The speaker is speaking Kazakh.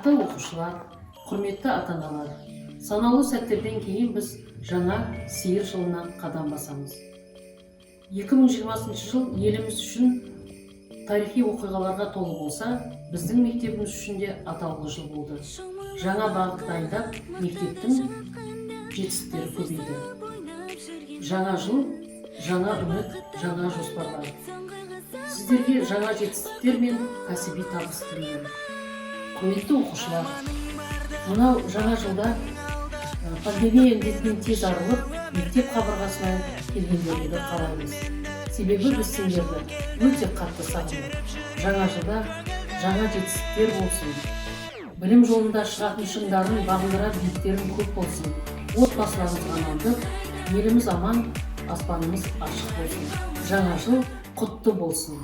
Ардақты оқушылар, құрметті ата-аналар, санаулы сәттерден кейін біз жаңа сиыр жылына қадам басамыз. 2020 жыл еліміз үшін тарихи оқиғаларға толы болса, біздің мектебіміз үшін де атаулы жыл болды. Жаңа бағыт дайындап, мектептің жетістіктері көбейді. Жаңа жыл, жаңа үміт, жаңа жоспарлар. Сіздерге жаңа жетістіктер мен кәсіби табыс тілеймін. Құрметті оқушылар, мынау жаңа жылда пандемия індетінен тез арылып, мектеп қабырғасына келгендеріңді қалаймыз. Себебі біз сендерді өте қатты сағындық. Жаңа жылда жаңа жетістіктер болсын. Білім жолында шығатын шыңдарын бағындыра биіктерің көп болсын. Отбасыларымыз амандық, еліміз аман, аспанымыз ашық болсын. Жаңа жыл құтты болсын.